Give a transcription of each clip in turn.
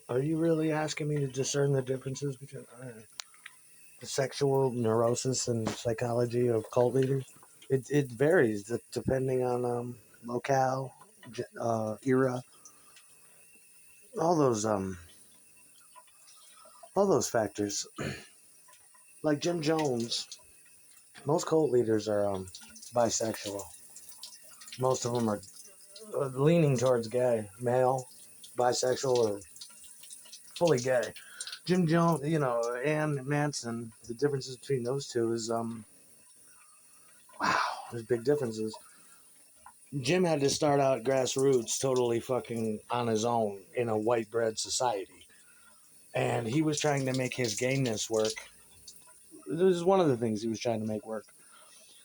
Are you really asking me to discern the differences between the sexual neurosis and psychology of cult leaders? It varies depending on locale, era, all those um all those factors. Like Jim Jones, most cult leaders are bisexual. Most of them are leaning towards gay, male, bisexual, or fully gay. Jim Jones, and Manson. The differences between those two is wow. There's big differences. Jim had to start out grassroots, totally fucking on his own in a white bread society, and he was trying to make his gayness work. This is one of the things he was trying to make work.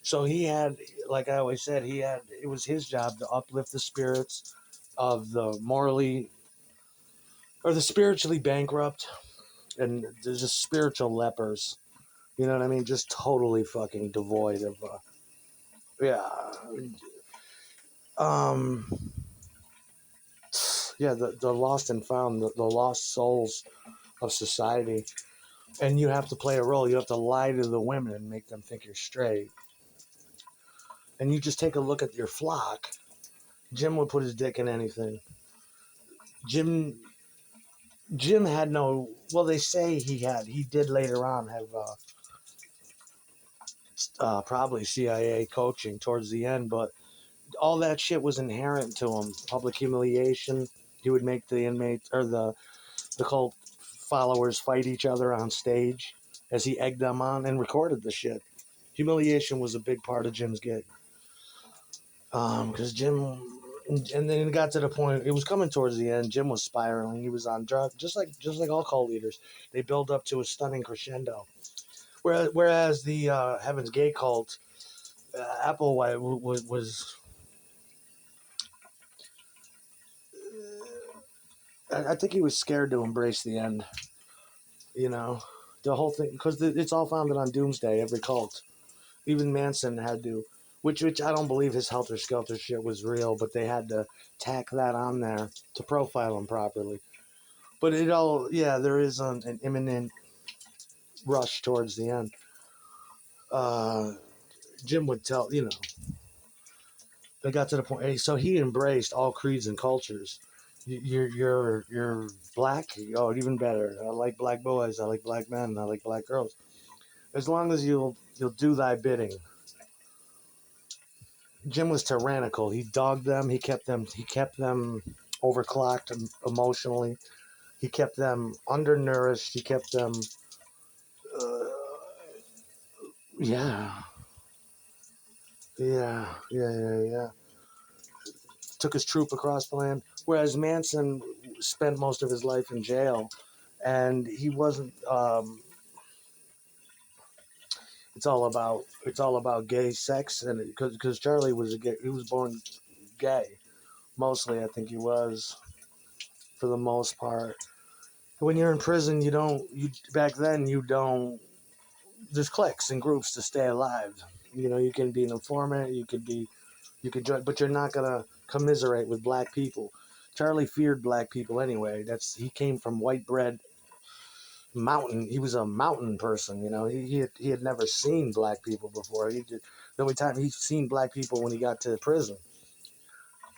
So he had, like I always said, it was his job to uplift the spirits of the morally or the spiritually bankrupt and there's just spiritual lepers. You know what I mean? Just totally fucking devoid of, yeah, um, yeah, the lost and found, the lost souls of society. And you have to play a role. You have to lie to the women and make them think you're straight. And you just take a look at your flock. Jim would put his dick in anything. Jim Jim had no. Well, they say he had. He did later on have probably CIA coaching towards the end, but all that shit was inherent to him. Public humiliation. He would make the inmates or the cult followers fight each other on stage as he egged them on and recorded the shit. Humiliation was a big part of Jim's gig. Because Jim, and then it got to the point. It was coming towards the end. Jim was spiraling. He was on drugs, just like all cult leaders. They build up to a stunning crescendo. Whereas the Heaven's Gate cult, Applewhite was I think he was scared to embrace the end. You know, the whole thing because it's all founded on doomsday. Every cult, even Manson had to, which I don't believe his helter skelter shit was real, but they had to tack that on there to profile him properly. But yeah, there is an imminent rush towards the end. Uh, Jim would tell, they got to the point. Hey, so he embraced all creeds and cultures. You're black. Oh, even better. I like black boys. I like black men. I like black girls. As long as you'll do thy bidding. Jim was tyrannical. He dogged them. He kept them overclocked emotionally. He kept them undernourished. He kept them. Uh, yeah, yeah. Took his troop across the land. Whereas Manson spent most of his life in jail, and he wasn't. It's all about gay sex, and because Charlie was he was born gay. Mostly, I think he was for the most part. When you're in prison, you don't. You back then you don't. There's cliques and groups to stay alive. You can be an informant. You could join, but you're not gonna commiserate with black people. Charlie feared black people anyway. He came from white bread mountain. He was a mountain person. He had never seen black people before. The only time he's seen black people when he got to prison,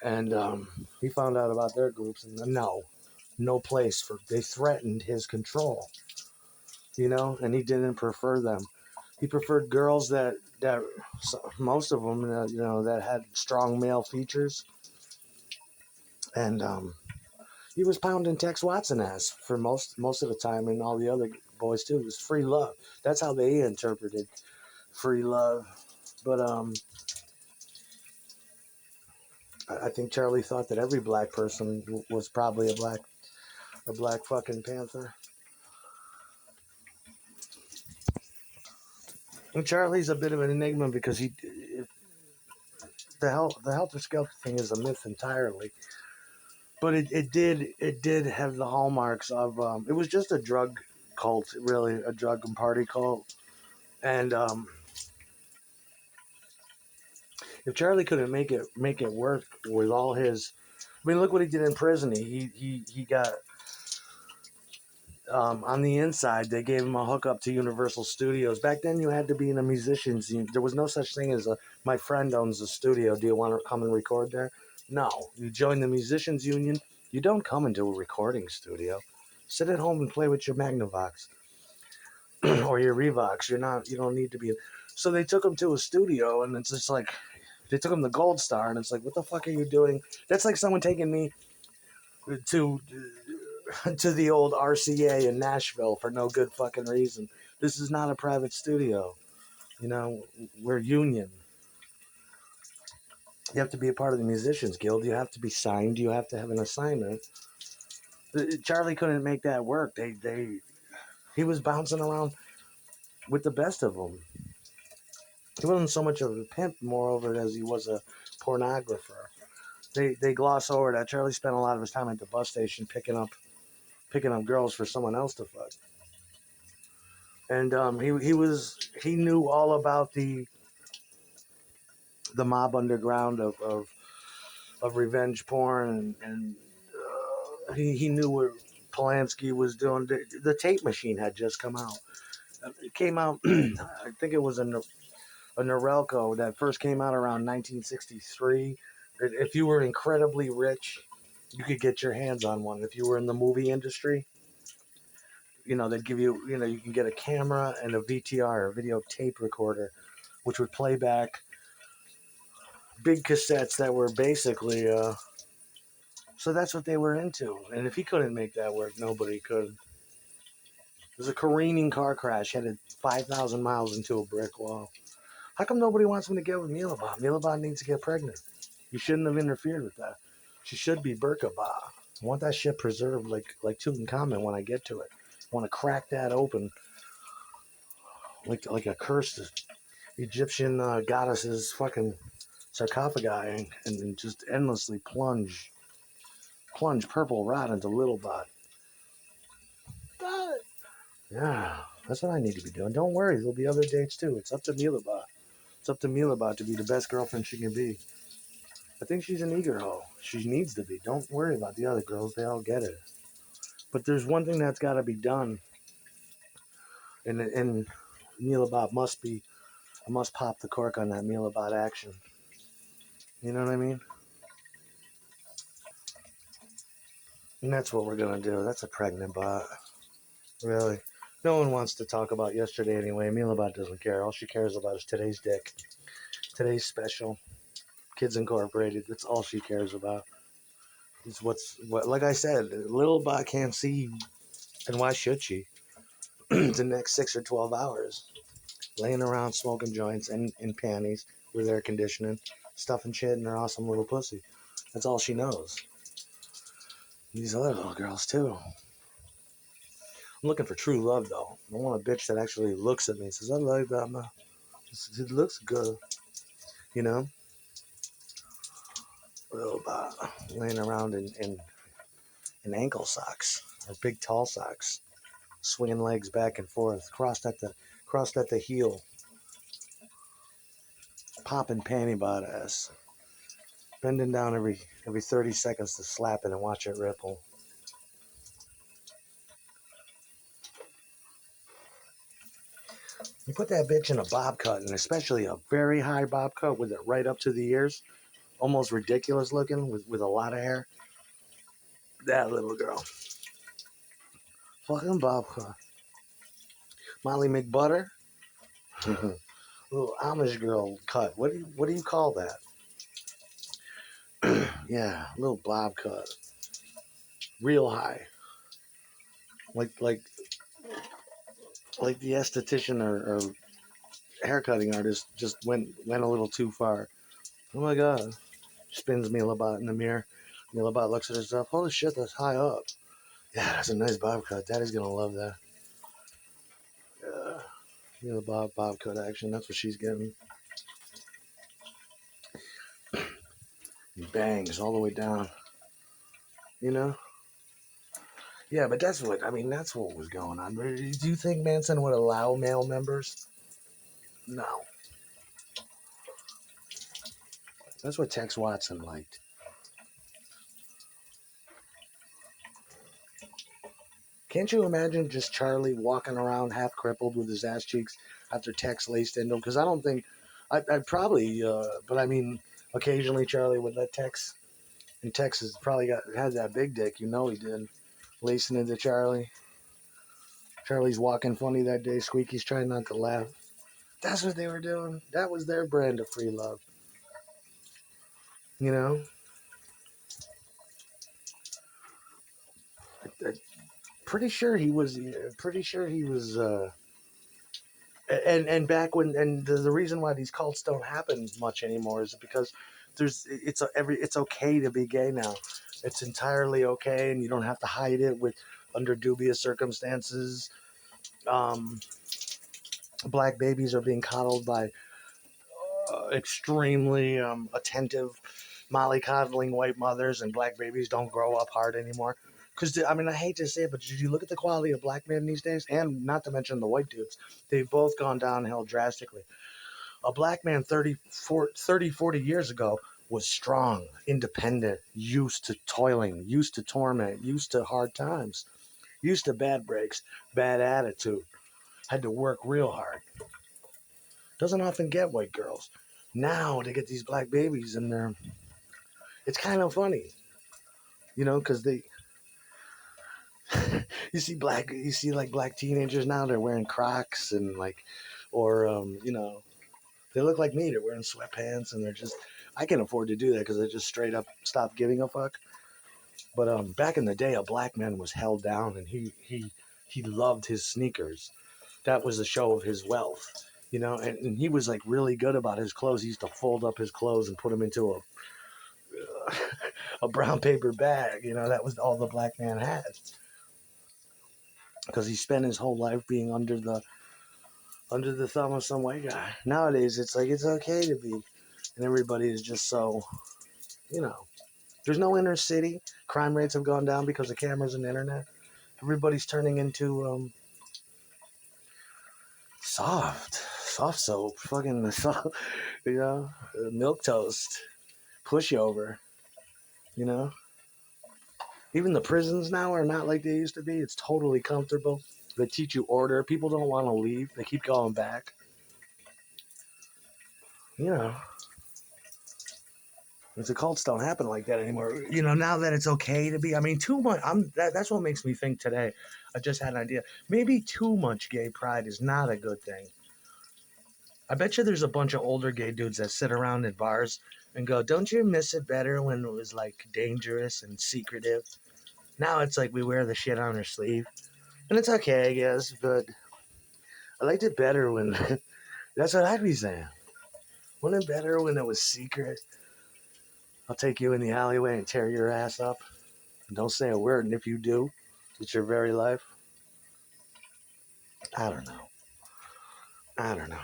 and he found out about their groups. And no place for. They threatened his control. And he didn't prefer them. He preferred girls that most of them, that had strong male features, and he was pounding Tex Watson ass for most of the time, and all the other boys too. It was free love. That's how they interpreted free love. But I think Charlie thought that every black person was probably a black fucking panther. And Charlie's a bit of an enigma because the helter skelter thing is a myth entirely. But it did have the hallmarks of it was just a drug cult, really, a drug and party cult. And if Charlie couldn't make it work with all his, I mean, look what he did in prison. He got on the inside, they gave him a hookup to Universal Studios. Back then, you had to be in a musician's union. There was no such thing as my friend owns a studio. Do you want to come and record there? No. You join the musician's union. You don't come into a recording studio. Sit at home and play with your Magnavox or your Revox. You're not. You don't need to be. So they took him to a studio, and it's just like they took him to Gold Star, and it's like, what the fuck are you doing? That's like someone taking me to to the old RCA in Nashville for no good fucking reason. This is not a private studio. You know, we're union. You have to be a part of the Musicians Guild. You have to be signed. You have to have an assignment. Charlie couldn't make that work. He was bouncing around with the best of them. He wasn't so much of a pimp, moreover, as he was a pornographer. They gloss over that. Charlie spent a lot of his time at the bus station picking up girls for someone else to fuck. And he knew all about the mob underground of revenge porn, and he knew what Polanski was doing. The tape machine had just come out. It came out, I think it was a Norelco that first came out around 1963. If you were incredibly rich, you could get your hands on one. If you were in the movie industry, they'd give you, you can get a camera and a VTR, a video tape recorder, which would play back big cassettes that were basically, so that's what they were into. And if he couldn't make that work, nobody could. It was a careening car crash, headed 5,000 miles into a brick wall. How come nobody wants him to get with Miliband? Miliband needs to get pregnant. You shouldn't have interfered with that. She should be Burkaba. I want that shit preserved like Tutankhamun when I get to it. I want to crack that open like a cursed Egyptian goddess's fucking sarcophagi and just endlessly plunge purple rot into Little Bot. Yeah, that's what I need to be doing. Don't worry, there'll be other dates too. It's up to Milibot. It's up to Milibot to be the best girlfriend she can be. I think she's an eager hoe. She needs to be. Don't worry about the other girls. They all get it. But there's one thing that's got to be done. And Milibot must pop the cork on that Milibot action. You know what I mean? And that's what we're going to do. That's a pregnant bot. Really. No one wants to talk about yesterday anyway. Milibot doesn't care. All she cares about is today's dick. Today's special. Kids Incorporated. That's all she cares about. It's what like I said, little bot can't see, and why should she? The next 6 or 12 hours, laying around smoking joints and in panties with air conditioning, stuffing shit in her awesome little pussy. That's all she knows. These other little girls too. I'm looking for true love though. I want a bitch that actually looks at me and says, "I like that man. It looks good," you know. Little bot laying around in ankle socks or big tall socks, swinging legs back and forth, crossed at the heel, popping panty bot ass, bending down every 30 seconds to slap it and watch it ripple. You put that bitch in a bob cut, and especially a very high bob cut with it right up to the ears, almost ridiculous looking with a lot of hair. That little girl, fucking bob cut. Molly McButter, little Amish girl cut. What do you call that? Yeah, little bob cut, real high, like like the esthetician or haircutting artist just went a little too far. Oh my god! Spins Milabot in the mirror. Milabot looks at herself. Holy shit, that's high up. Yeah, that's a nice bob cut. Daddy's gonna love that. Yeah, bob cut action. That's what she's getting. Bangs all the way down. You know. Yeah, but that's what I mean. That's what was going on. Do you think Manson would allow male members? No. That's what Tex Watson liked. Can't you imagine just Charlie walking around half crippled with his ass cheeks after Tex laced into him? Because I don't think I'd probably, but I mean, occasionally Charlie would let Tex, and Tex has probably had that big dick. You know he did, lacing into Charlie. Charlie's walking funny that day. Squeaky's trying not to laugh. That's what they were doing. That was their brand of free love. You know, I, pretty sure he was. Pretty sure he was. And back when the reason why these cults don't happen much anymore is because it's okay to be gay now. It's entirely okay, and you don't have to hide it with under dubious circumstances. Um, Black babies are being coddled by extremely attentive, mollycoddling white mothers, and black babies don't grow up hard anymore. Because I mean, I hate to say it, but did you look at the quality of black men these days, and not to mention the white dudes? They've both gone downhill drastically. A black man 40 years ago was strong, independent, used to toiling, used to torment, used to hard times, used to bad breaks, bad attitude, had to work real hard. Doesn't often get white girls. Now they get these black babies and it's kind of funny, because you see like black teenagers now, they're wearing Crocs and like, or, they look like me. They're wearing sweatpants and I can afford to do that because I just straight up stopped giving a fuck. But back in the day, a black man was held down, and he loved his sneakers. That was a show of his wealth, and he was like really good about his clothes. He used to fold up his clothes and put them into a brown paper bag. That was all the black man had because he spent his whole life being under the thumb of some white guy. Nowadays, it's like it's okay to be, and everybody is just so, you know. There's no inner city. Crime rates have gone down because of cameras and internet. Everybody's turning into soft soap, fucking soft, milk toast, pushover. You know, even the prisons now are not like they used to be. It's totally comfortable. They teach you order. People don't want to leave. They keep going back. You know, the cults don't happen like that anymore. Now that it's okay to be. I mean, too much. That's what makes me think today. I just had an idea. Maybe too much gay pride is not a good thing. I bet you there's a bunch of older gay dudes that sit around in bars and go, "Don't you miss it better when it was like dangerous and secretive? Now it's like we wear the shit on our sleeve, and it's okay, I guess. But I liked it better when." That's what I'd be saying. Wasn't it better when it was secret? I'll take you in the alleyway and tear your ass up. And don't say a word, and if you do, it's your very life. I don't know. I don't know.